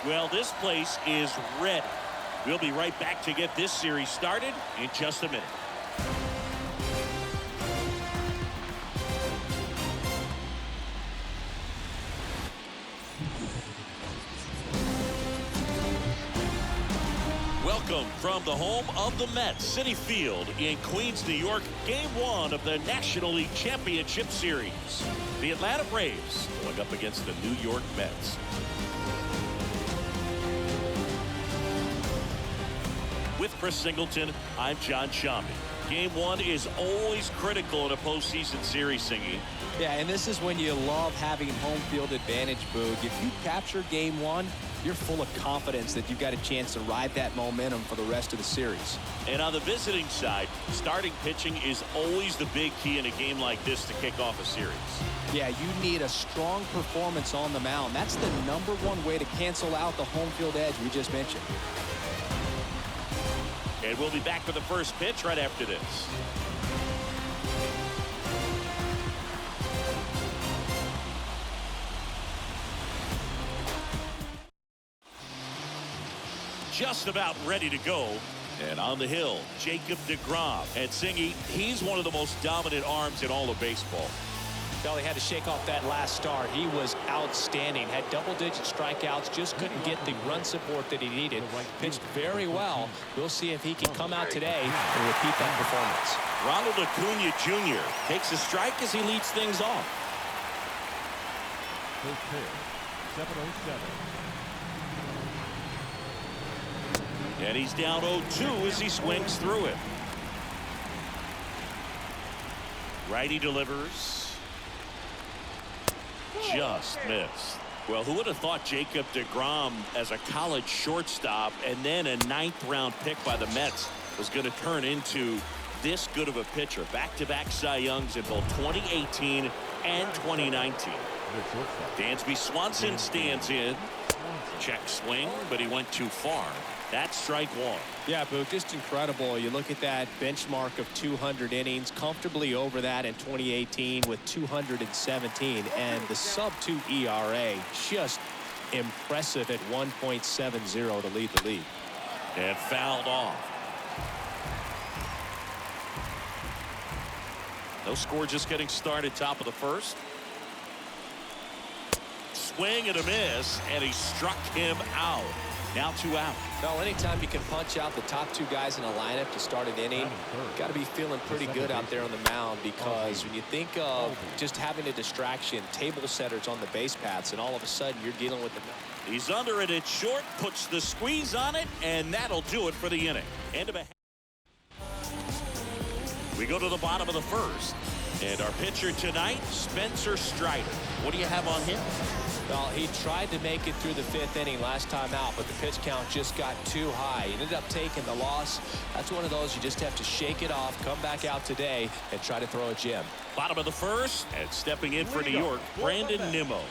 Well, this place is ready. We'll be right back to get this series started in just a minute. Welcome from the home of the Mets, Citi Field in Queens, New York, Game 1 of the National League Championship Series. The Atlanta Braves going up against the New York Mets. With Chris Singleton, I'm John Shambi. Game 1 is always critical in a postseason series, Singy. Yeah, and this is when you love having home field advantage, Boog. If you capture Game 1, you're full of confidence that you've got a chance to ride that momentum for the rest of the series. And on the visiting side, starting pitching is always the big key in a game like this to kick off a series. Yeah, you need a strong performance on the mound. That's the #1 way to cancel out the home field edge we just mentioned. And we'll be back for the first pitch right after this. Just about ready to go. And on the hill, Jacob deGrom. And Singy, he's one of the most dominant arms in all of baseball. Well, he had to shake off that last start. He was outstanding. Had double-digit strikeouts. Just couldn't get the run support that he needed. Pitched very well. We'll see if he can come out today and repeat that performance. Ronald Acuna Jr. takes a strike as he leads things off. First pitch, 7-0-7. And he's down 0-2 as he swings through it. Righty delivers. Just missed. Well, who would have thought Jacob deGrom as a college shortstop and then a 9th-round pick by the Mets was going to turn into this good of a pitcher? Back-to-back Cy Youngs in both 2018 and 2019. Dansby Swanson stands in. Check swing, but he went too far. That's strike 1. Yeah, Boog, just incredible. You look at that benchmark of 200 innings, comfortably over that in 2018 with 217, and the sub-2 ERA, just impressive at 1.70 to lead the league. And fouled off. No score, just getting started, top of the first. Swing and a miss, and he struck him out. Now 2 out. Well, anytime you can punch out the top 2 guys in a lineup to start an inning, got to be feeling pretty good out there on the mound, because when you think of just having a distraction, table setters on the base paths, and all of a sudden you're dealing with the... He's under it at short, puts the squeeze on it, and that'll do it for the inning. End of a... We go to the bottom of the first, and our pitcher tonight, Spencer Strider. What do you have on him? Well, he tried to make it through the 5th inning last time out, but the pitch count just got too high. He ended up taking the loss. That's one of those you just have to shake it off, come back out today, and try to throw a gem. Bottom of the first, and stepping in for New York, Brandon Nimmo.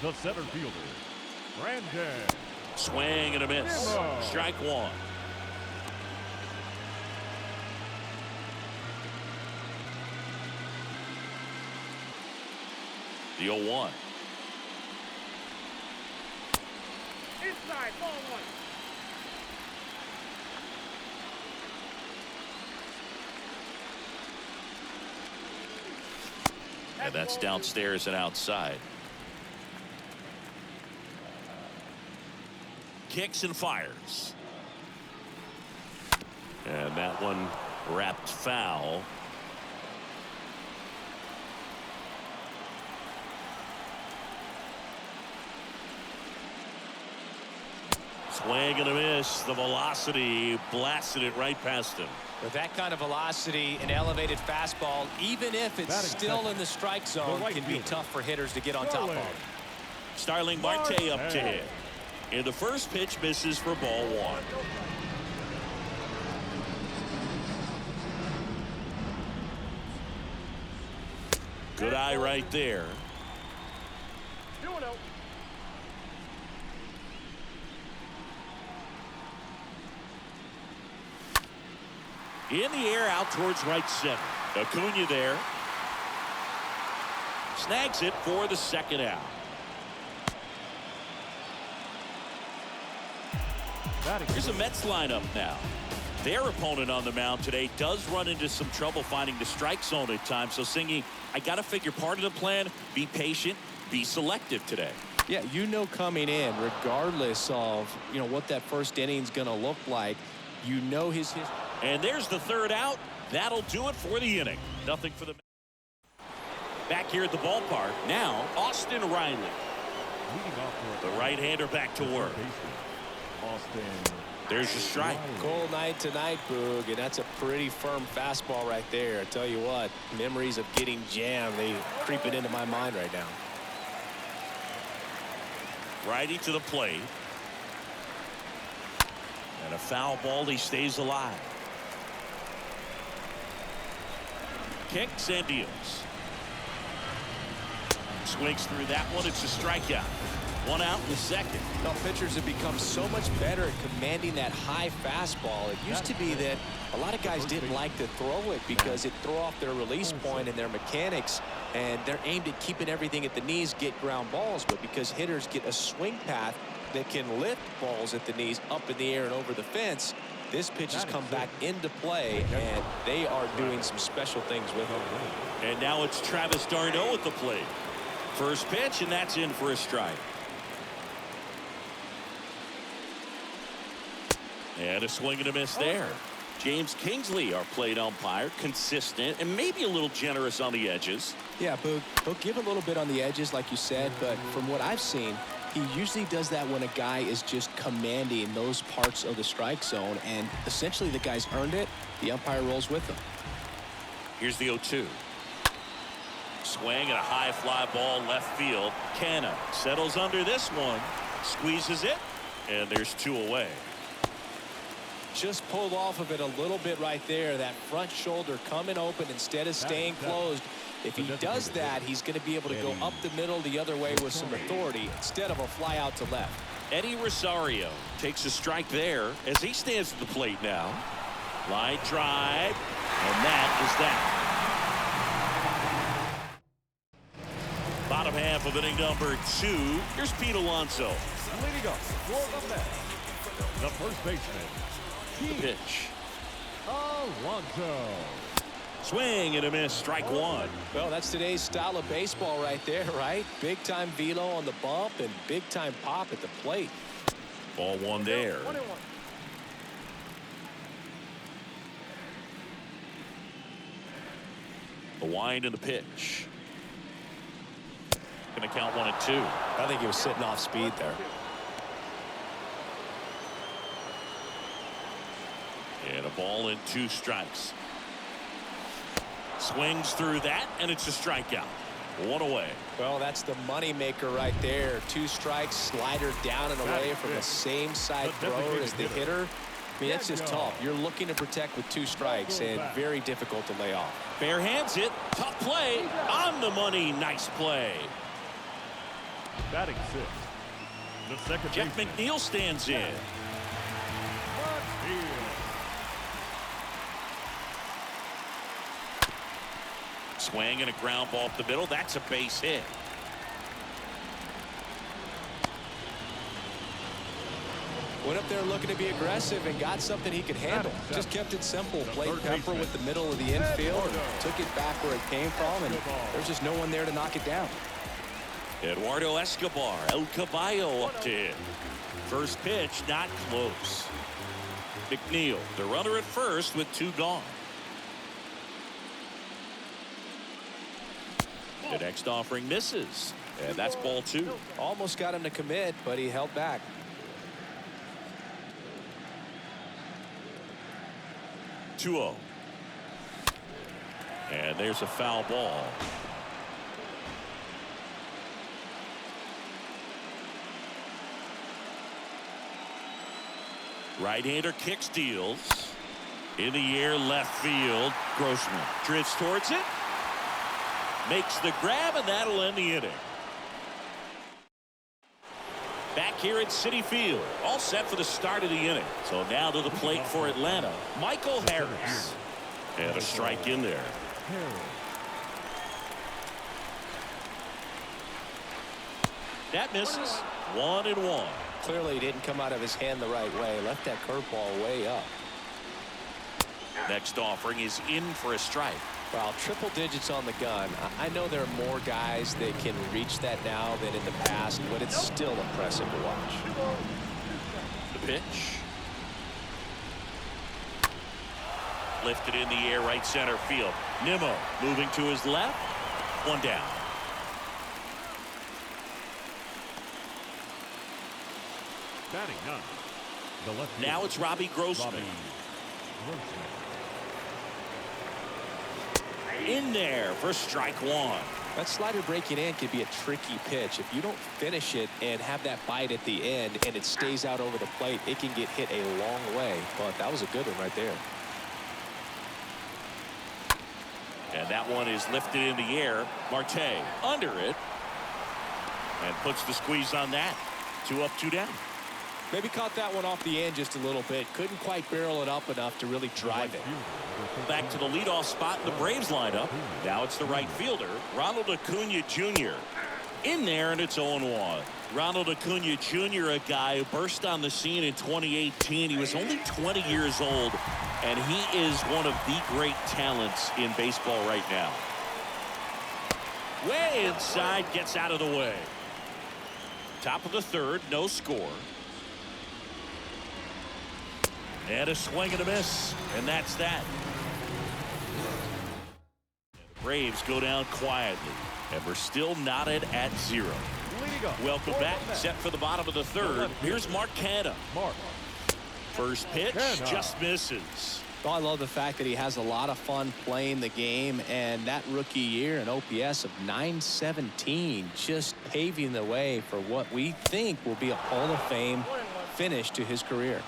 The center fielder, Brandon. Swing and a miss. Nimmo. Strike 1. The 0-1. Inside, ball 1. And that's downstairs and outside. Kicks and fires. And that one wrapped foul. Swing and a miss. The velocity blasted it right past him. With that kind of velocity, an elevated fastball, even if it's still in the strike zone, can be tough for hitters to get on top of. Starling Marte up to hit. And the first pitch misses for ball 1. Good eye right there. In the air out towards right center. Acuna there. Snags it for the 2nd out. Here's a Mets lineup now. Their opponent on the mound today does run into some trouble finding the strike zone at times. So Singy, I got to figure part of the plan, be patient, be selective today. Yeah, you know, coming in, regardless of, what that first inning's going to look like, his. And there's the third out. That'll do it for the inning. Nothing for the. Back here at the ballpark. Now, Austin Riley. The right-hander back to work. Austin. There's the strike. Cold night tonight, Boog, and that's a pretty firm fastball right there. I tell you what, memories of getting jammed, they creeping into my mind right now. Righty to the plate. And a foul ball. He stays alive. Kicks and deals. Swings through that one. It's a strikeout. One out in the second. Now, pitchers have become so much better at commanding that high fastball. It used to be that a lot of guys didn't like to throw it because it threw off their release point and their mechanics, and they're aimed at keeping everything at the knees, get ground balls. But because hitters get a swing path that can lift balls at the knees up in the air and over the fence, this pitch has come back into play, and they are doing some special things with it. And now it's Travis d'Arnaud at the plate. First pitch, and that's in for a strike. And a swing and a miss there. James Kingsley, our plate umpire, consistent and maybe a little generous on the edges. Yeah, Boog, he'll give a little bit on the edges, like you said, but from what I've seen, he usually does that when a guy is just commanding those parts of the strike zone, and essentially the guy's earned it. The umpire rolls with him. Here's the 0-2. Swing and a high fly ball left field. Canna settles under this one, squeezes it, and there's two away. Just pulled off of it a little bit right there. That front shoulder coming open instead of staying closed. If he does that, he's going to be able to go up the middle the other way with some authority instead of a fly out to left. Eddie Rosario takes a strike there as he stands at the plate now. Line drive, and that is that. Bottom half of inning number 2. Here's Pete Alonso. Leading up for the Mets, the first baseman. The pitch. Alonso. Swing and a miss. Strike one. Well, that's today's style of baseball right there, right? Big time velo on the bump and big time pop at the plate. Ball one there. The wind and the pitch. Going to count 1-2. I think he was sitting off speed there. And a ball and 2 strikes. Swings through that, and it's a strikeout. One away. Well, that's the money maker right there. 2 strikes, slider down and away from the same side thrower as the hitter. I mean, that's just tough. You're looking to protect with 2 strikes, and very difficult to lay off. Bare hands it. Tough play. On the money. Nice play. Batting 6. The second Jeff baseman. McNeil stands in. Swing and a ground ball up the middle. That's a base hit. Went up there looking to be aggressive and got something he could handle. Just kept it simple. Played pepper with the middle of the infield and took it back where it came from, and there's just no one there to knock it down. Eduardo Escobar, El Caballo up to him. First pitch, not close. McNeil, the runner at first with 2 gone. The next offering misses, and that's ball 2. Almost got him to commit, but he held back. (2-0). And there's a foul ball. Right-hander kicks, deals. In the air, left field. Grossman drifts towards it. Makes the grab, and that'll end the inning. Back here at Citi Field, all set for the start of the inning. So now to the plate for Atlanta, Michael Harris. And a strike in there. That misses. 1-1. Clearly, he didn't come out of his hand the right way. Left that curveball way up. Next offering is in for a strike. Well, triple digits on the gun. I know there are more guys that can reach that now than in the past, but it's still impressive to watch. The pitch. Lifted in the air, right center field. Nimmo moving to his left. One down. Batting none. The left Now fielder, it's Robbie Grossman. In there for strike one. That slider breaking in could be a tricky pitch. If you don't finish it and have that bite at the end and it stays out over the plate, it can get hit a long way. But that was a good one right there. And that one is lifted in the air. Marte under it. And puts the squeeze on that. 2 up, 2 down. Maybe caught that one off the end just a little bit. Couldn't quite barrel it up enough to really drive it. Back to the leadoff spot in the Braves lineup. Now it's the right fielder, Ronald Acuna Jr. In there, and it's 0-1. Ronald Acuna Jr., a guy who burst on the scene in 2018. He was only 20 years old, and he is one of the great talents in baseball right now. Way inside, gets out of the way. Top of the third, no score. And a swing and a miss, and that's that. Braves go down quietly, and we're still knotted at 0. Welcome back. Set for the bottom of the third. Here's Mark Canha. First pitch just misses. Well, I love the fact that he has a lot of fun playing the game, and that rookie year, an OPS of .917, just paving the way for what we think will be a Hall of Fame finish to his career.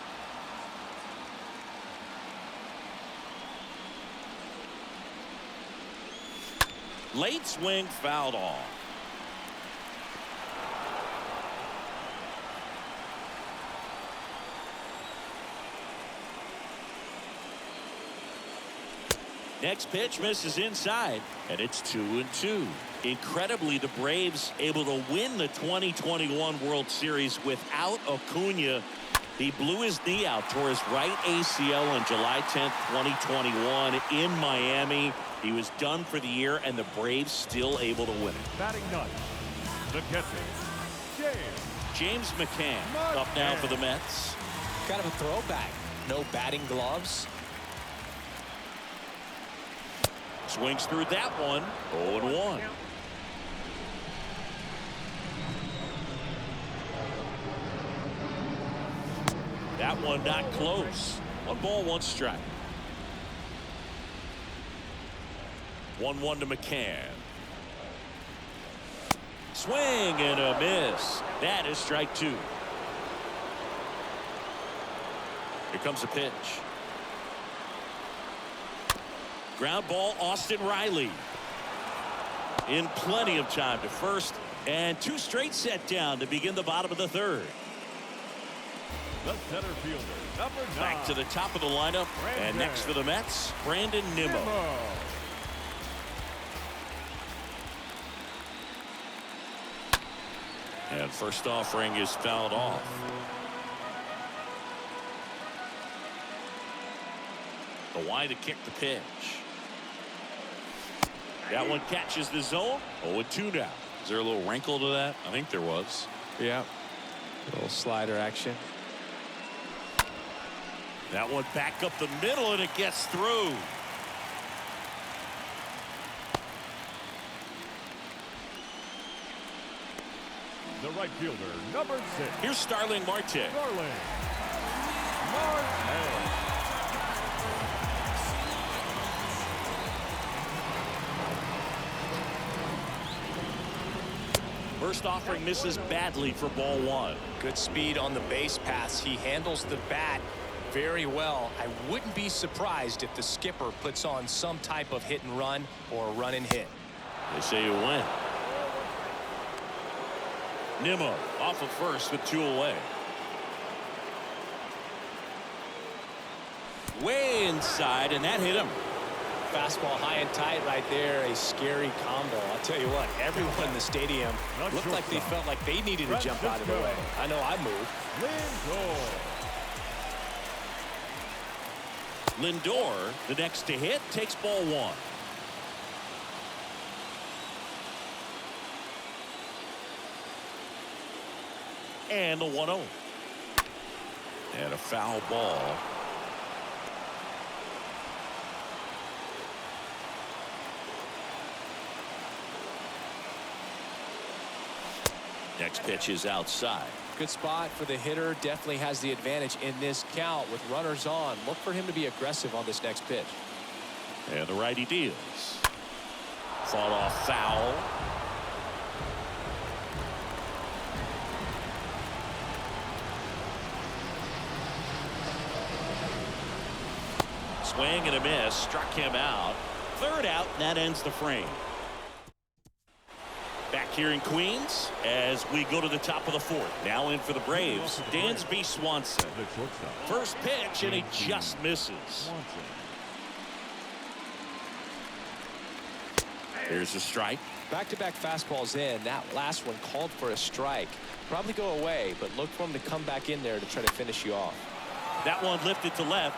Late swing fouled off. Next pitch misses inside, and it's 2-2. Incredibly, the Braves able to win the 2021 World Series without Acuna. He blew his knee out, tore his right ACL on July 10th, 2021 in Miami. He was done for the year, and the Braves still able to win it. Batting none. The catcher, James McCann up now for the Mets. Kind of a throwback. No batting gloves. Swings through that one. 0-1. That one not close. 1 ball, 1 strike. 1-1 to McCann. Swing and a miss. That is strike 2. Here comes a pitch. Ground ball, Austin Riley. In plenty of time to first, and 2 straight set down to begin the bottom of the third. the center fielder, number 9. Back to the top of the lineup, and next for the Mets, Brandon Nimmo. And first offering is fouled off. The wide to kick the pitch. That one catches the zone. 0-2 now. Is there a little wrinkle to that? I think there was. Yeah. A little slider action. That one back up the middle, and it gets through. The right fielder, number 6. Here's Starling Marte. Starling Marte. First offering misses badly for ball 1. Good speed on the base paths. He handles the bat very well. I wouldn't be surprised if the skipper puts on some type of hit and run or run and hit. They say you win. Nimmo off of first with 2 away. Way inside, and that hit him. fastball high and tight right there. A scary combo. I'll tell you what, everyone in the stadium looked like they felt like they needed to jump out of the way. I know I moved. Lindor, the next to hit, takes ball one. And the 1-0. And a foul ball. Next pitch is outside. Good spot for the hitter. Definitely has the advantage in this count with runners on. Look for him to be aggressive on this next pitch. And the righty deals. Fought off foul. Swing and a miss. Struck him out. Third out. And that ends the frame. Back here in Queens as we go to the top of the fourth. Now in for the Braves, Dansby Swanson. First pitch, and he just misses. Here's a strike. Back-to-back fastballs in. That last one called for a strike. Probably go away, but look for him to come back in there to try to finish you off. That one lifted to left.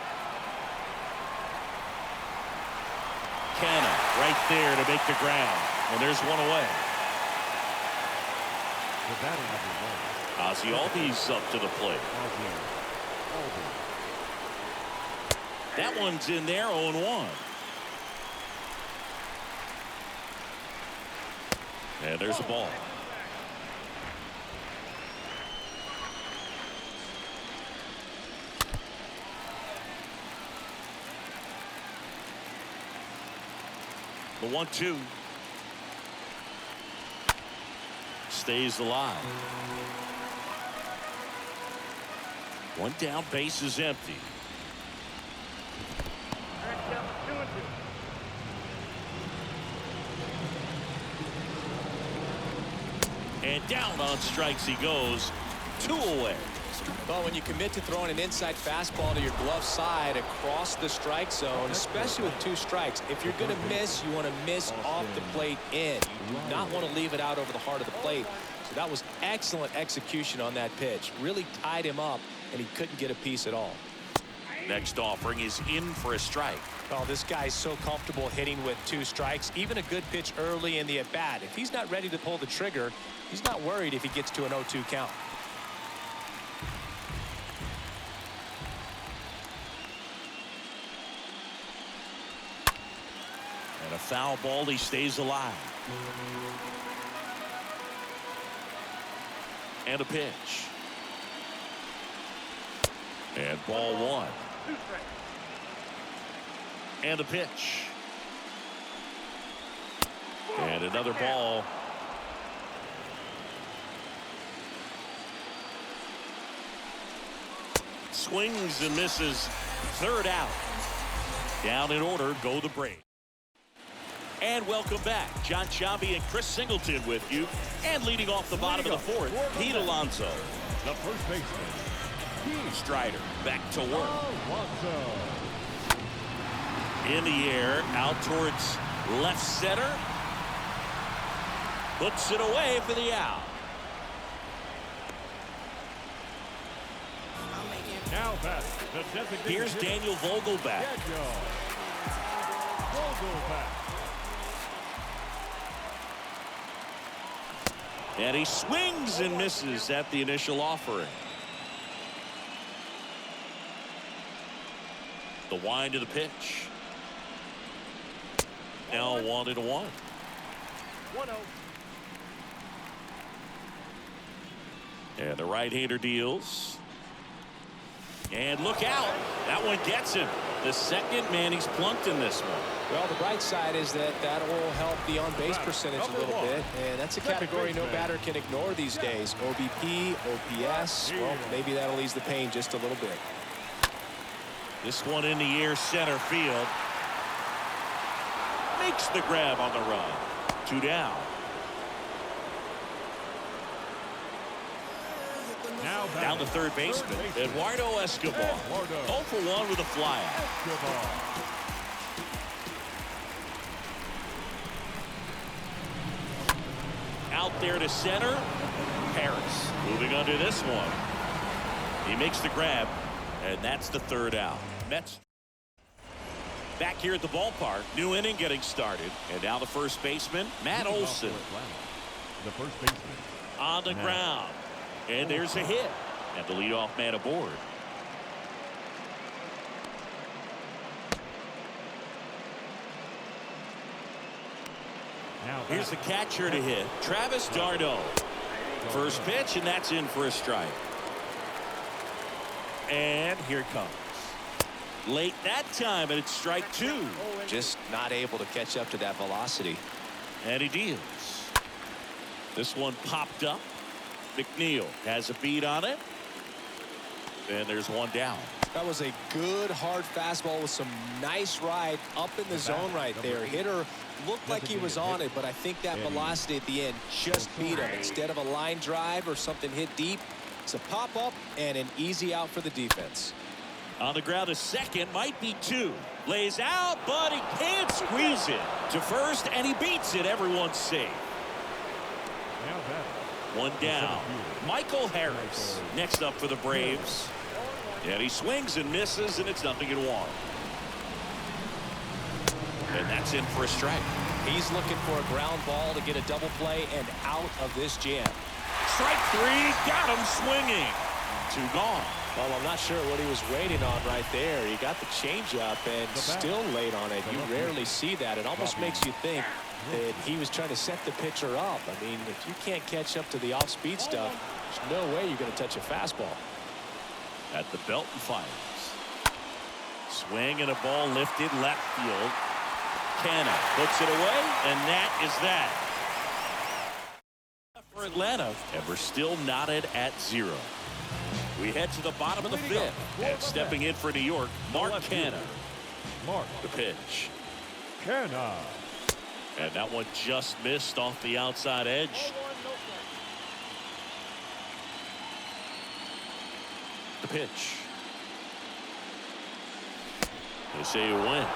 Canna right there to make the ground. And there's one away. Ozzie Albies up to the plate. That one's in there, 0-1. And there's a ball. The 1-2. Stays alive. One down, base is empty. And down on strikes he goes. 2 away. Well, when you commit to throwing an inside fastball to your glove side across the strike zone, especially with 2 strikes, if you're going to miss, you want to miss off the plate in. You do not want to leave it out over the heart of the plate. So that was excellent execution on that pitch. Really tied him up, and he couldn't get a piece at all. Next offering is in for a strike. Oh, this guy's so comfortable hitting with 2 strikes. Even a good pitch early in the at-bat. If he's not ready to pull the trigger, he's not worried if he gets to an 0-2 count. And a foul ball, he stays alive. And a pitch. And ball 1. And a pitch. And another ball. Swings and misses. Third out. Down in order go the Braves. And welcome back. John Sciambi and Chris Singleton with you. And leading off the bottom of the fourth, Pete Alonso. The first baseman, Strider back to work. In the air, out towards left center. Puts it away for the out. now back, the designated Here's hitter, Daniel Vogelbach. Vogelbach. And he swings and misses at the initial offering. The wind of the pitch. Now 1-1. 1-0. And the right-hander deals. And look out. That one gets him. The second man he's plunked in this one. Well, the bright side is that will help the on-base percentage a little bit, and that's a category no batter can ignore these days. OBP, OPS, well, maybe that'll ease the pain just a little bit. This one in the air, center field. Makes the grab on the run. 2 down. Now back, Down to third baseman, Eduardo Escobar. 0 for 1 with a flyout. out there to center. Harris moving under this one. He makes the grab, and that's the third out. Mets back here at the ballpark. New inning getting started. And now the first baseman, Matt Olson. The first baseman. On the ground. And there's a hit. And the leadoff man aboard. Now Here's the catcher to hit. Travis d'Arnaud. First pitch, and that's in for a strike. And here it comes. Late that time, and it's strike two. Just not able to catch up to that velocity. And he deals. This one popped up. McNeil has a beat on it. And there's one down. That was a good hard fastball with some nice ride up in the zone right there. Hitter looked like he was on it, but I think that velocity at the end just beat him. Instead of a line drive or something hit deep, it's a pop up and an easy out for the defense. On the ground, a second, might be two. Lays out, but he can't squeeze it to first, and he beats it. Everyone's safe. Now batting. One down. Michael Harris next up for the Braves. And he swings and misses, and it's 0-1. And that's in for a strike. He's looking for a ground ball to get a double play and out of this jam. Strike three, got him swinging. Two gone. Well, I'm not sure what he was waiting on right there. He got the changeup and still late on it. You rarely see that. It almost makes you think that he was trying to set the pitcher up. I mean, if you can't catch up to the off-speed stuff, there's no way you're going to touch a fastball. At the belt and fires. Swing and a ball lifted left field. Canna puts it away, and that is that. For Atlanta, and we're still knotted at 0. We head to the bottom of the fifth, and stepping in for New York, Mark Canna. The pitch. Canna. And that one just missed off the outside edge. The pitch. They say you win.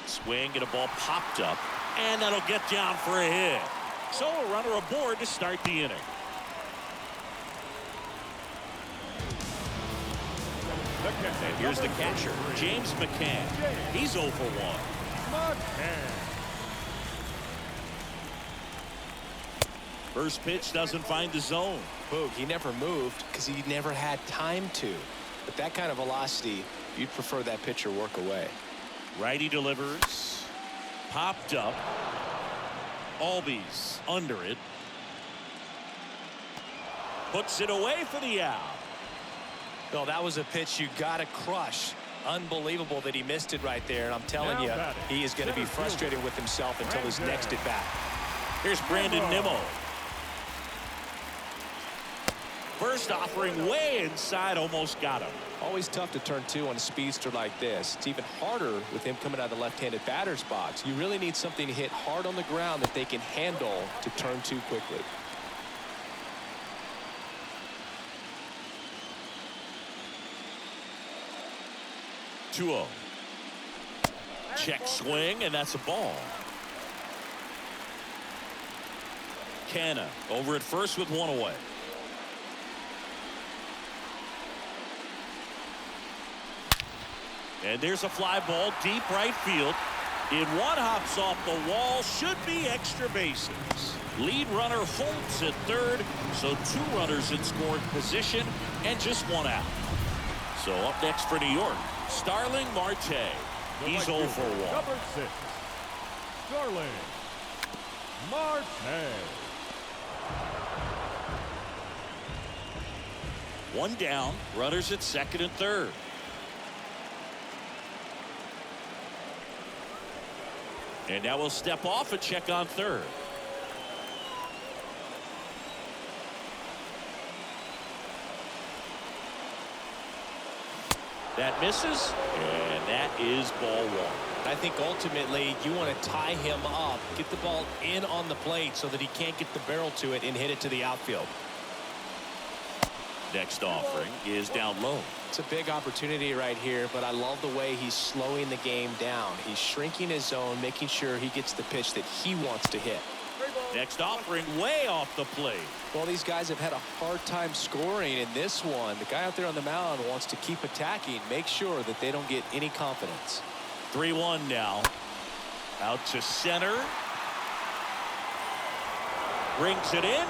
Swing and a ball popped up, and that'll get down for a hit. So a runner aboard to start the inning. And here's the catcher, James McCann. He's 0 for 1. First pitch doesn't find the zone. Boog, he never moved because he never had time to. But that kind of velocity, you'd prefer that pitcher work away. Righty delivers. Popped up. Albies under it. Puts it away for the out. Well, that was a pitch you got to crush. Unbelievable that he missed it right there. And I'm telling you, he is going to be frustrated with himself until his next at bat. Here's Brandon Nimmo. First offering way inside, almost got him. Always tough to turn two on a speedster like this. It's even harder with him coming out of the left-handed batter's box. You really need something to hit hard on the ground that they can handle to turn two quickly. Two-0. Check swing, and that's a ball. Canna over at first with one away. And there's a fly ball deep right field. In one hops off the wall, should be extra bases. Lead runner Holtz at third, so two runners in scoring position and just one out. So up next for New York, Starling Marte. He's 0 for 1. Number 6, Starling Marte. One down, runners at second and third. And now we'll step off and check on third. That misses, and that is ball one. I think ultimately you want to tie him up, get the ball in on the plate so that he can't get the barrel to it and hit it to the outfield. Next offering is down low. It's a big opportunity right here, but I love the way he's slowing the game down. He's shrinking his zone, making sure he gets the pitch that he wants to hit. Next offering way off the plate. Well, these guys have had a hard time scoring in this one. The guy out there on the mound wants to keep attacking, make sure that they don't get any confidence. 3-1 now. Out to center. Brings it in.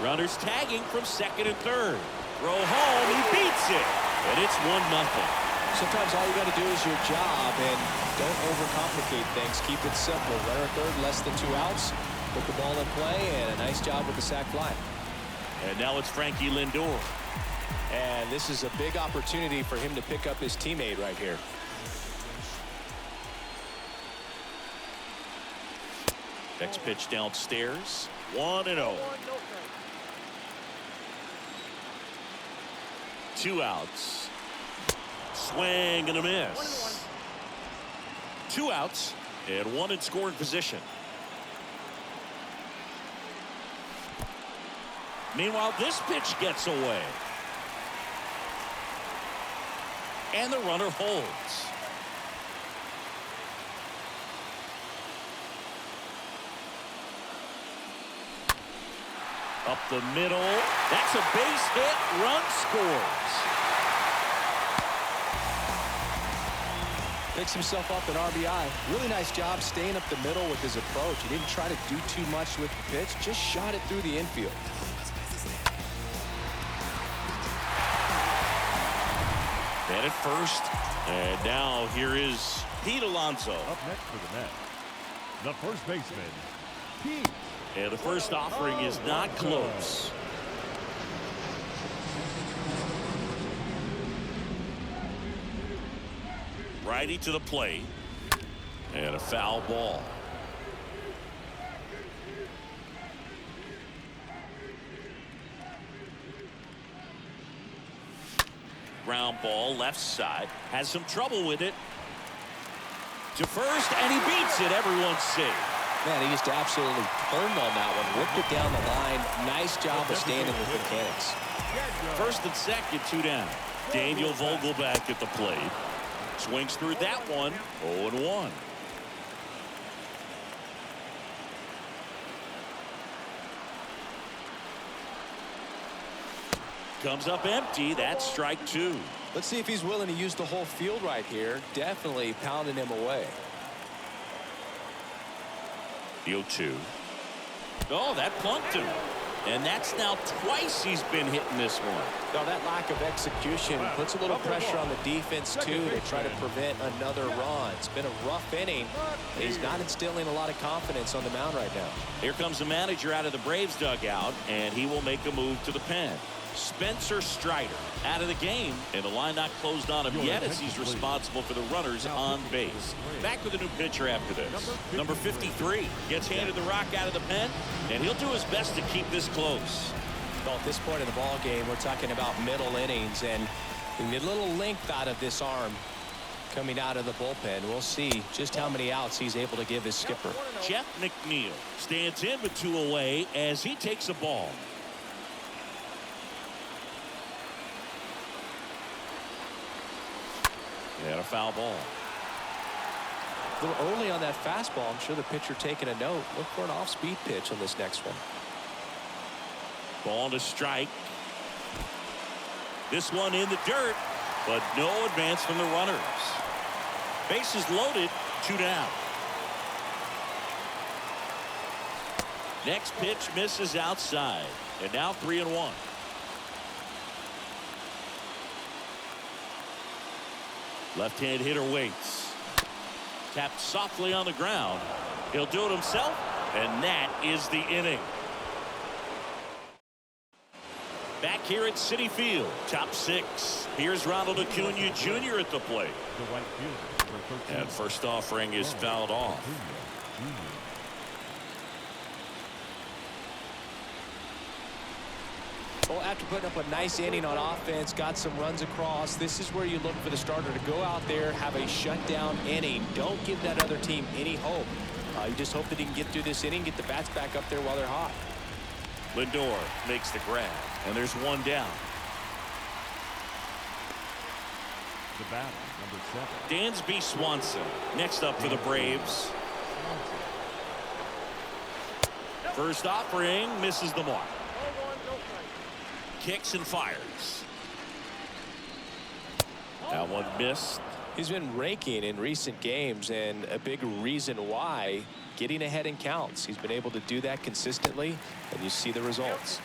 Runners tagging from second and third. Throw home. He beats it. And it's 1-0. Sometimes all you got to do is your job and don't overcomplicate things. Keep it simple. Runner at third, less than 2 outs. Put the ball in play, and a nice job with the sac fly. And now it's Frankie Lindor. And this is a big opportunity for him to pick up his teammate right here. Next pitch downstairs. 1-0. 2 outs. Swing and a miss. 2 outs and 1 in scoring position. Meanwhile, this pitch gets away. And the runner holds. Up the middle. That's a base hit. Run scores. Picks himself up an RBI. Really nice job staying up the middle with his approach. He didn't try to do too much with the pitch. Just shot it through the infield. And at first. And now here is Pete Alonso. Up next for the Mets, the first baseman, Pete. And the first offering is not close. Righty to the plate. And a foul ball. Ground ball left side. Has some trouble with it. To first, and he beats it. Everyone's safe. Man, he just absolutely turned on that one. Whipped it down the line. Nice job of standing with mechanics. First and second, 2 down. Daniel Vogelback at the plate. Swings through that one. 0-1. Comes up empty. That's strike 2. Let's see if he's willing to use the whole field right here. Definitely pounding him away. The 0-2. Oh, that plunked him. And that's now twice he's been hitting this one. Now that lack of execution puts a little pressure on the defense too to try to prevent another run. It's been a rough inning. He's not instilling a lot of confidence on the mound right now. Here comes the manager out of the Braves dugout, and he will make a move to the pen. Spencer Strider out of the game, and the line not closed on him yet as he's responsible for the runners on base. Back with a new pitcher after this. Number 53 gets handed the rock out of the pen, and he'll do his best to keep this close. Well, at this point in the ball game, we're talking about middle innings, and a little length out of this arm coming out of the bullpen. We'll see just how many outs he's able to give his skipper. Jeff McNeil stands in with 2 away as he takes a ball. And a foul ball. A little early on that fastball. I'm sure the pitcher taking a note. Look for an off-speed pitch on this next one. Ball to strike. This one in the dirt, but no advance from the runners. Bases loaded, 2 down. Next pitch misses outside, and now 3-1. Left-hand hitter waits. Tapped softly on the ground. He'll do it himself, and that is the inning. Back here at Citi Field, top 6. Here's Ronald Acuna Jr. at the plate. And first offering is fouled off. Well, after putting up a nice inning on offense, got some runs across, this is where you look for the starter to go out there, have a shutdown inning. Don't give that other team any hope. You just hope that he can get through this inning, get the bats back up there while they're hot. Lindor makes the grab, and there's 1 down. the batter, number 7. Dansby Swanson next up for the Braves. First offering misses the mark. Kicks and fires. That one missed. He's been raking in recent games, and a big reason why, getting ahead in counts. He's been able to do that consistently, and you see the results.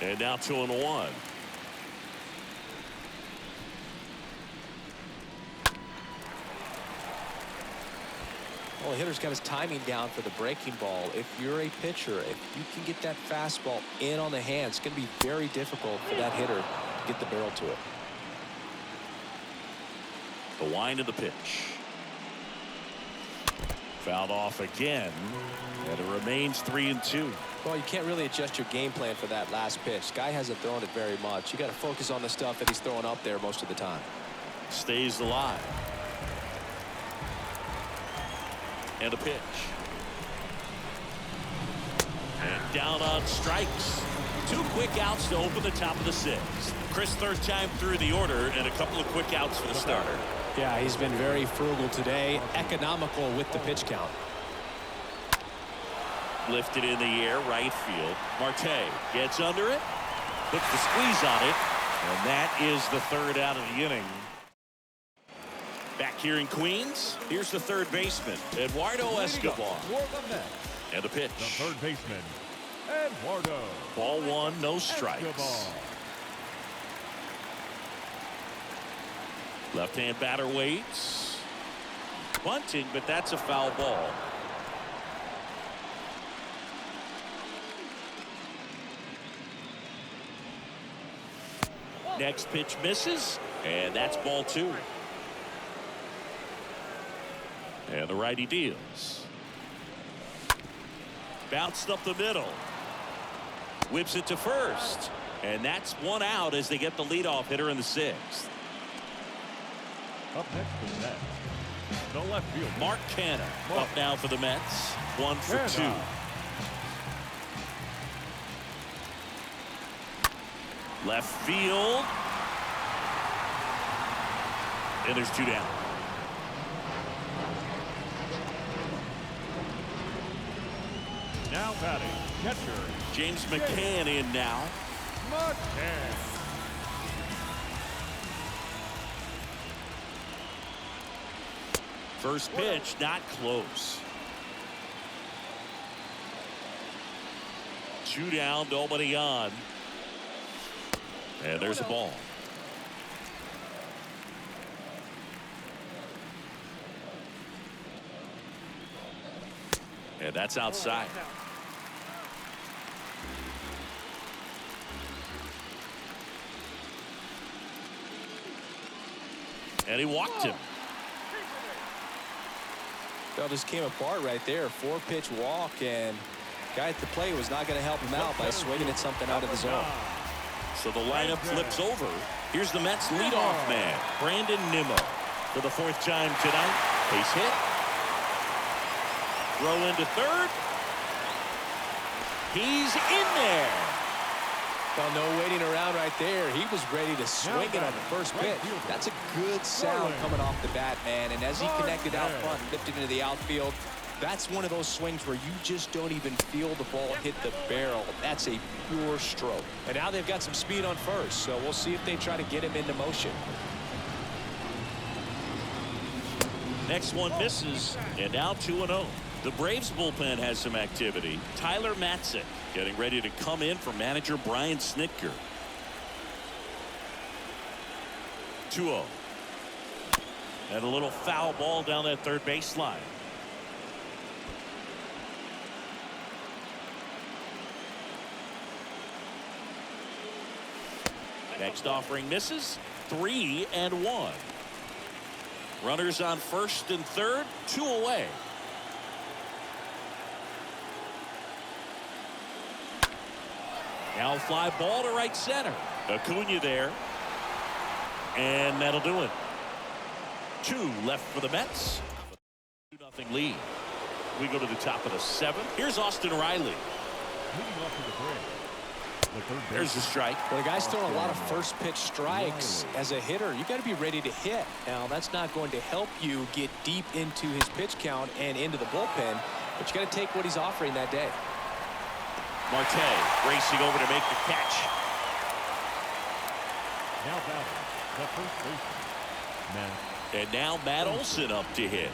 And now 2-1. Well, the hitter's got his timing down for the breaking ball. If you're a pitcher, if you can get that fastball in on the hand, it's going to be very difficult for that hitter to get the barrel to it. The wind of the pitch. Fouled off again, and it remains 3-2. Well, you can't really adjust your game plan for that last pitch. Guy hasn't thrown it very much. You got to focus on the stuff that he's throwing up there most of the time. Stays alive. And a pitch. And down on strikes. 2 quick outs to open the top of the 6th. Chris, third time through the order, and a couple of quick outs for the starter. Yeah, he's been very frugal today, economical with the pitch count. Lifted in the air, right field. Marte gets under it, puts the squeeze on it, and that is the 3rd out of the inning. Back here in Queens, here's the 3rd baseman, Eduardo Escobar. And the pitch. The 3rd baseman, Eduardo. Ball 1, no strikes. Escobar. Left-hand batter waits. Bunting, but that's a foul ball. Next pitch misses, and that's ball 2. And the righty deals. Bounced up the middle. Whips it to first. And that's 1 out as they get the leadoff hitter in the 6th. Up next for the Mets, the left field. Mark Canha up now for the Mets. 1 for 2. Left field. And there's 2 down. Now batting, catcher James McCann in now. McCann. First pitch, not close. 2 down, nobody on. And there's a ball. And that's outside. And he walked him. Well, just came apart right there. 4-pitch walk, and guy at the plate was not going to help him out by swinging at something out of the zone. So the lineup flips over. Here's the Mets leadoff man, Brandon Nimmo, for the 4th time tonight. Base hit. Throw into 3rd. He's in there. Well, no waiting around right there. He was ready to swing it on the first pitch. That's a good sound coming off the bat, man. And as he connected out front, lifted into the outfield, that's one of those swings where you just don't even feel the ball hit the barrel. That's a pure stroke. And now they've got some speed on first, so we'll see if they try to get him into motion. Next one misses, and now 2-0. The Braves bullpen has some activity. Tyler Matzik getting ready to come in for manager Brian Snitker. 2-0. And a little foul ball down that 3rd baseline. Next offering misses. 3-1. Runners on 1st and 3rd, 2 away. Now fly ball to right center. Acuna there. And that'll do it. 2 left for the Mets. 2-0 lead. We go to the top of the 7th. Here's Austin Riley. Leading off to the Braves, There's the strike. Well, the guy's throwing a lot of first pitch strikes. As a hitter, you got to be ready to hit. Now, that's not going to help you get deep into his pitch count and into the bullpen, but you got to take what he's offering that day. Marte racing over to make the catch. Now batting, the first baseman, Matt. And now Matt Olson up to hit.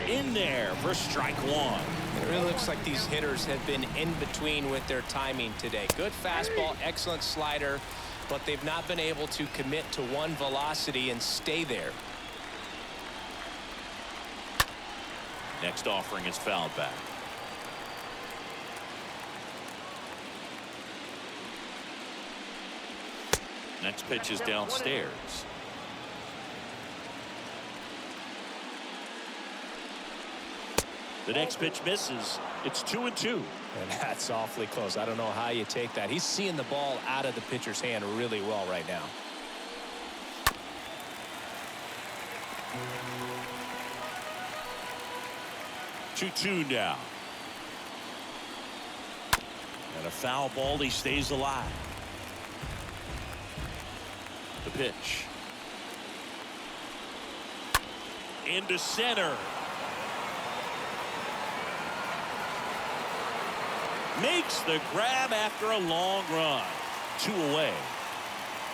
In there for strike one. It really looks like these hitters have been in between with their timing today. Good fastball, excellent slider, but they've not been able to commit to one velocity and stay there. Next offering is fouled back. Next pitch is downstairs. The next pitch misses. It's 2-2. And that's awfully close. I don't know how you take that. He's seeing the ball out of the pitcher's hand really well right now. Two now. And a foul ball. He stays alive. The pitch. Into center. Makes the grab after a long run. 2 away.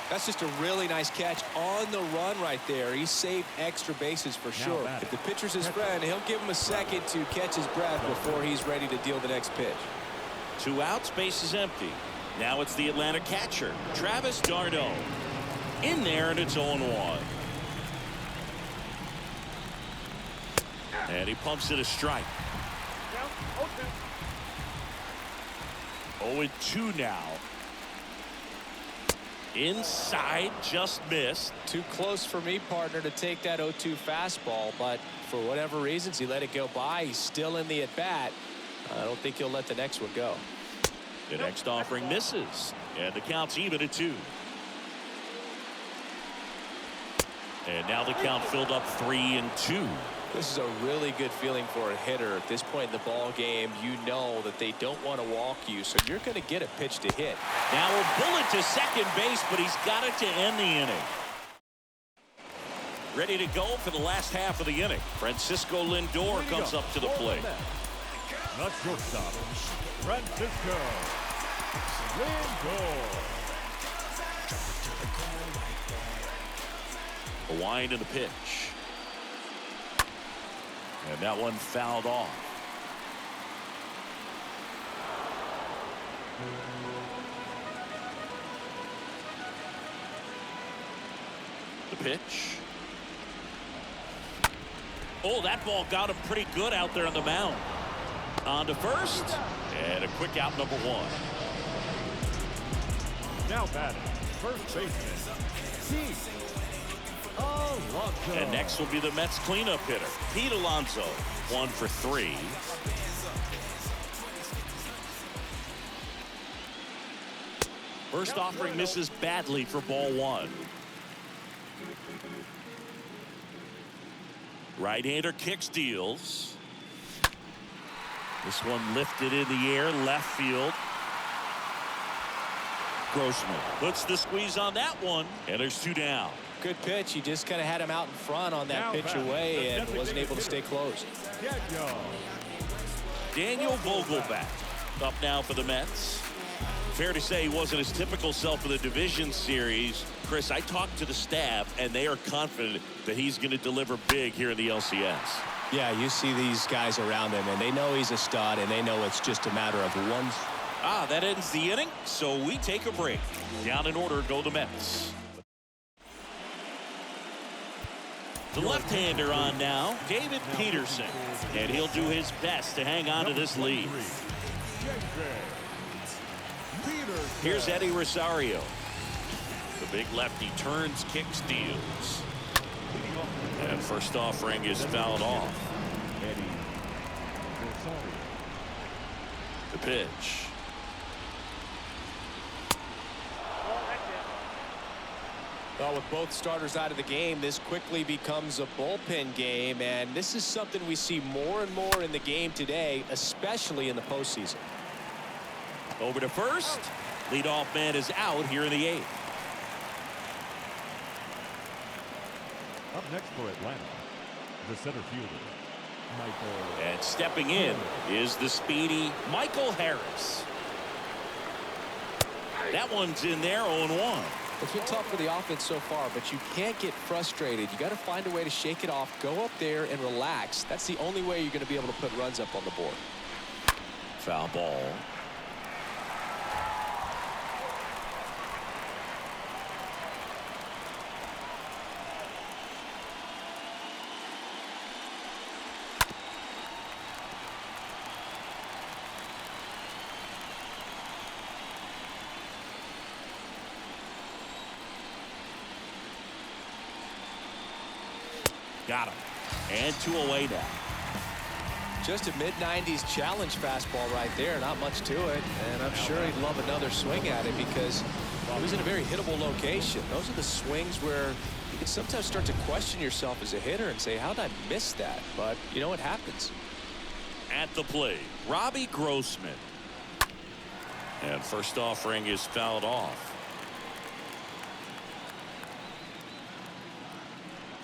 That's just a really nice catch on the run right there. He saved extra bases for sure. If the pitcher's his friend, he'll give him a second to catch his breath before he's ready to deal the next pitch. 2 outs, base is empty. Now it's the Atlanta catcher, Travis d'Arnaud. In there, and it's 0-1. And he pumps it a strike. 0-2 now. Inside, just missed. Too close for me, partner, to take that 0-2 fastball, but for whatever reasons, he let it go by. He's still in the at-bat. I don't think he'll let the next one go. The next offering misses, and the count's even at 2. And now the count filled up 3-2. This is a really good feeling for a hitter. At this point in the ball game, you know that they don't want to walk you, so you're going to get a pitch to hit. Now a bullet to second base, but he's got it to end the inning. Ready to go for the last half of the inning. Francisco Lindor comes up to the plate. Not shortstop, Francisco Lindor. A wind in the pitch. And that one fouled off. The pitch. Oh, that ball got him pretty good out there on the mound. On to first. And a quick out, number 1. Now batting, first baseman, Pete Alonso. And next will be the Mets cleanup hitter, Pete Alonso. 1 for 3. First offering misses badly for ball 1. Right-hander kicks, deals. This one lifted in the air, left field. Grossman puts the squeeze on that one, and there's 2 down. Good pitch. He just kind of had him out in front on that pitch away and wasn't able to stay close. Daniel Vogelback up now for the Mets. Fair to say he wasn't his typical self in the division series. Chris, I talked to the staff, and they are confident that he's going to deliver big here in the LCS. Yeah, you see these guys around him, and they know he's a stud, and they know it's just a matter of one. That ends the inning, so we take a break. Down in order go the Mets. The left-hander on now, David Peterson, and he'll do his best to hang on to this lead. Here's Eddie Rosario. The big lefty turns, kicks, deals. And first offering is fouled off. The pitch. Well, with both starters out of the game, this quickly becomes a bullpen game, and this is something we see more and more in the game today, especially in the postseason. Over to first. Leadoff man is out here in the 8th. Up next for Atlanta, the center fielder, Michael. And stepping in is the speedy Michael Harris. That one's in there, 0-1. It's been tough for the offense so far, but you can't get frustrated. You got to find a way to shake it off, go up there and relax. That's the only way you're going to be able to put runs up on the board. Foul ball. Got him. And 2 away now. Just a mid-90s challenge fastball right there. Not much to it. And I'm sure he'd love another swing at it because it was in a very hittable location. Those are the swings where you can sometimes start to question yourself as a hitter and say, how did I miss that? But, you know, it happens. At the plate, Robbie Grossman. And first offering is fouled off.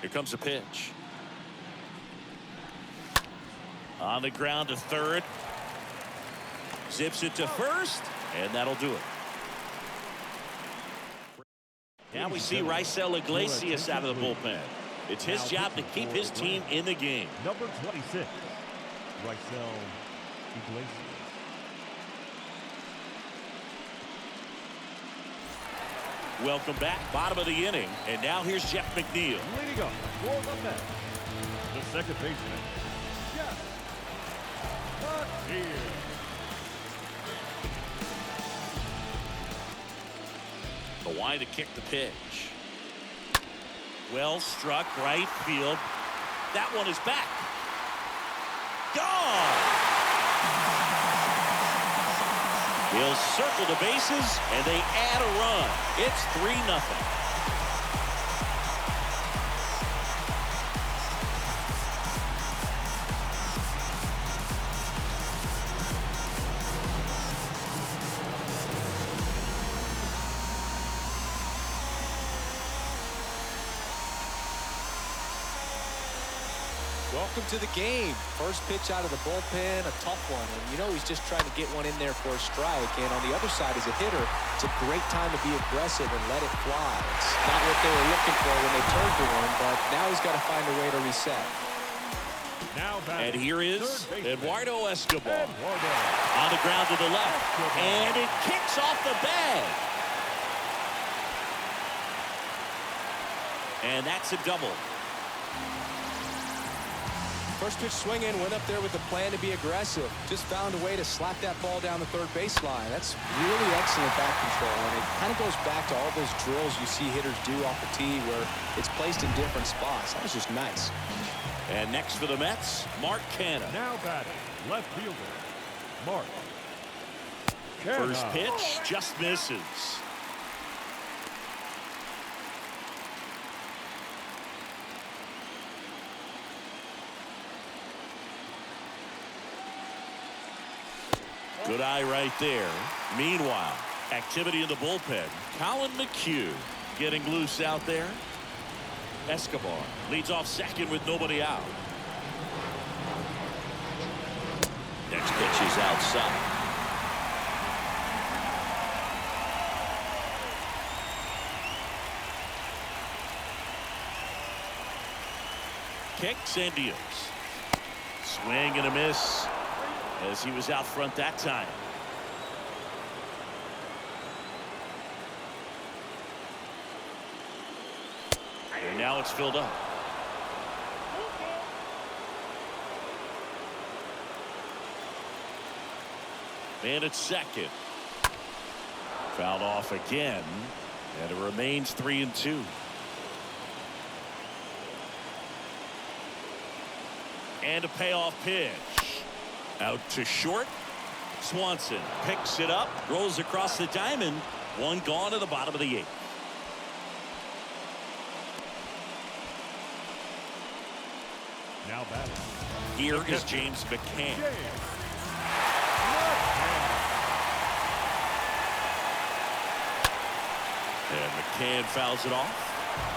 Here comes a pitch. On the ground to third. Zips it to first, and that'll do it. Now we see Raisel Iglesias out of the bullpen. It's his job to keep his team in the game. Number 26, Raisel Iglesias. Welcome back, bottom of the inning, and now here's Jeff McNeil. Leading up for the Mets, the second baseman, Jeff McNeil. The wide to kick the pitch. Well struck, right field. That one is back. Gone! He'll circle the bases, and they add a run. It's 3-0. Welcome to the game. First pitch out of the bullpen, a tough one. And you know he's just trying to get one in there for a strike. And on the other side, as a hitter, it's a great time to be aggressive and let it fly. It's not what they were looking for when they turned to him, but now he's got to find a way to reset. And here is Eduardo Escobar. On the ground to the left. And it kicks off the bag. And that's a double. First pitch swinging, went up there with the plan to be aggressive. Just found a way to slap that ball down the third baseline. That's really excellent bat control. And it kind of goes back to all those drills you see hitters do off the tee where it's placed in different spots. That was just nice. And next for the Mets, Mark Canha. Now batting, left fielder, Mark Canha. First pitch just misses. Good eye right there. Meanwhile, activity in the bullpen. Colin McHugh getting loose out there. Escobar leads off second with nobody out. Next pitch is outside. Kicks and deals. Swing and a miss, as he was out front that time. And now it's filled up. And it's second. Fouled off again, and it remains 3-2. And a payoff pitch. Out to short. Swanson picks it up, rolls across the diamond. One gone to the bottom of the 8th. Now batting. Here is James McCann. And McCann fouls it off.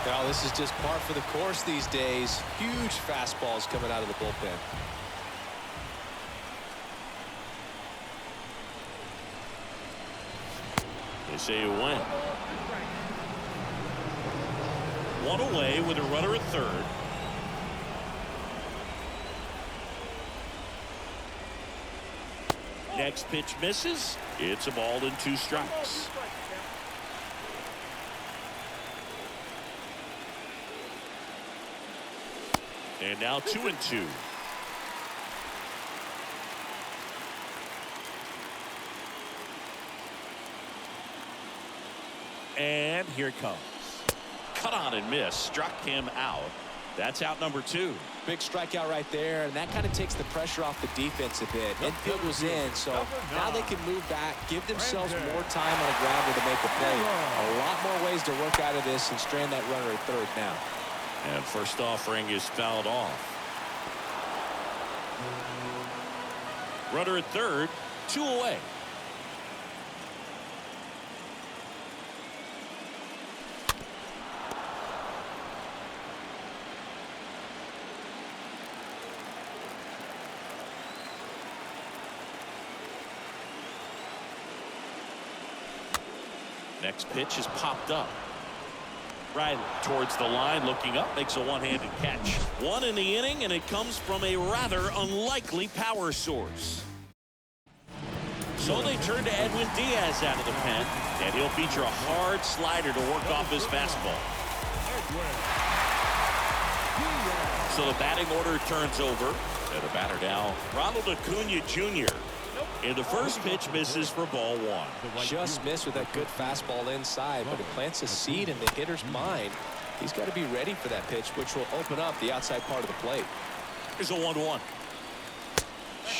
Well, this is just par for the course these days. Huge fastballs coming out of the bullpen. They say a win. One away with a runner at third. Next pitch misses. It's a ball and 2 strikes. And now 2-2. And here it comes. Cut on and miss. Struck him out. That's out number 2. Big strikeout right there, and that kind of takes the pressure off the defense a bit. Infield was in, so now they can move back, give themselves more time on the grounder to make a play. A lot more ways to work out of this and strand that runner at third now. And first offering is fouled off. Runner at third, 2 away. Next pitch is popped up. Riley towards the line, looking up, makes a one-handed catch. 1 in the inning, and it comes from a rather unlikely power source. So they turn to Edwin Diaz out of the pen, and he'll feature a hard slider to work off his fastball. So the batting order turns over, and the batter now, Ronald Acuna Jr. And the first pitch misses for ball 1. Just missed with that good fastball inside, but it plants a seed in the hitter's mind. He's got to be ready for that pitch, which will open up the outside part of the plate. Here's a 1-1.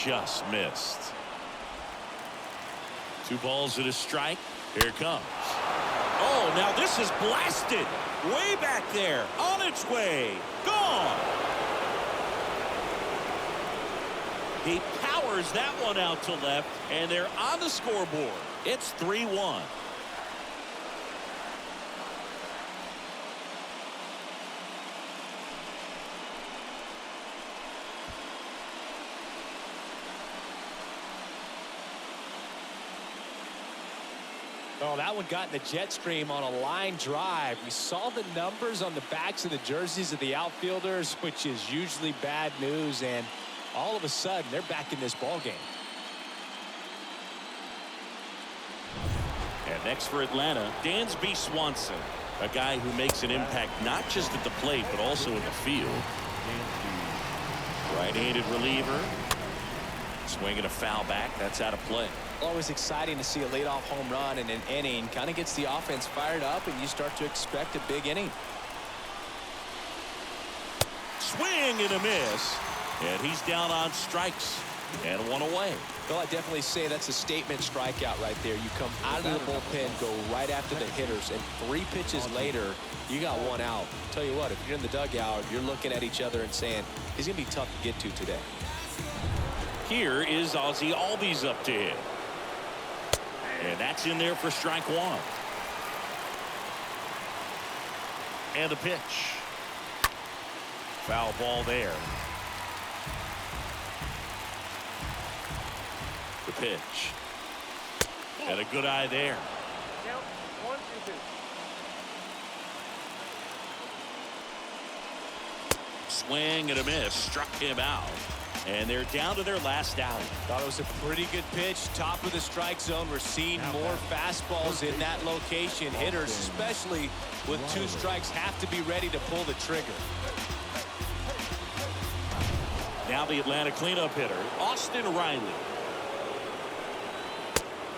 Just missed. 2 balls and a strike. Here it comes. Oh, now this is blasted. Way back there. On its way. Gone. He powers that one out to left, and they're on the scoreboard. It's 3-1. Oh, that one got in the jet stream on a line drive. We saw the numbers on the backs of the jerseys of the outfielders, which is usually bad news, and all of a sudden they're back in this ball game. And next for Atlanta, Dansby Swanson, a guy who makes an impact not just at the plate but also in the field. Right-handed reliever, swinging a foul back. That's out of play. Always exciting to see a leadoff home run in an inning. Kind of gets the offense fired up, and you start to expect a big inning. Swing and a miss, and he's down on strikes and 1 away. Well, I definitely say that's a statement strikeout right there. You come out of the bullpen, go right after the hitters, and 3 pitches later, you got 1 out. Tell you what, if you're in the dugout, you're looking at each other and saying, he's going to be tough to get to today. Here is Ozzie Albies up to hit. And that's in there for strike 1. And a pitch. Foul ball there. The pitch. And a good eye there. Count 1, 2, 2. Swing and a miss. Struck him out. And they're down to their last out. Thought it was a pretty good pitch. Top of the strike zone. We're seeing more fastballs in that location. Hitters, especially with 2 strikes, have to be ready to pull the trigger. Now the Atlanta cleanup hitter, Austin Riley.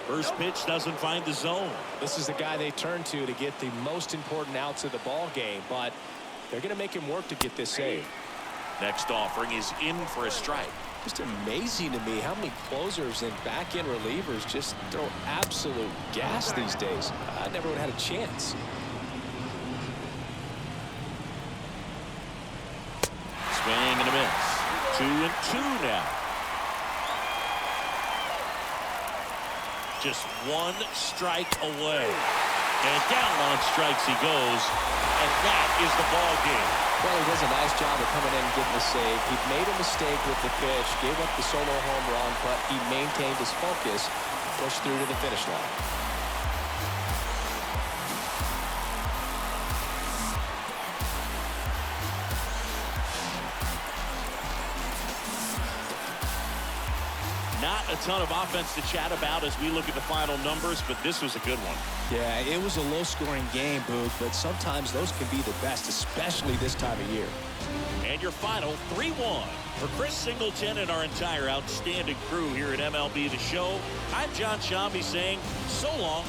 First pitch doesn't find the zone. This is the guy they turn to get the most important outs of the ball game, but they're going to make him work to get this save. Next offering is in for a strike. Just amazing to me how many closers and back-end relievers just throw absolute gas these days. I never would have had a chance. Swing and a miss. 2-2 now. Just one strike away. And down on strikes he goes. And that is the ball game. Well, he does a nice job of coming in and getting the save. He made a mistake with the pitch, gave up the solo home run, but he maintained his focus, pushed through to the finish line. Not a ton of offense to chat about as we look at the final numbers, but this was a good one. Yeah, it was a low-scoring game, Boog, but sometimes those can be the best, especially this time of year. And your final 3-1. For Chris Singleton and our entire outstanding crew here at MLB The Show, I'm John Shambi saying so long.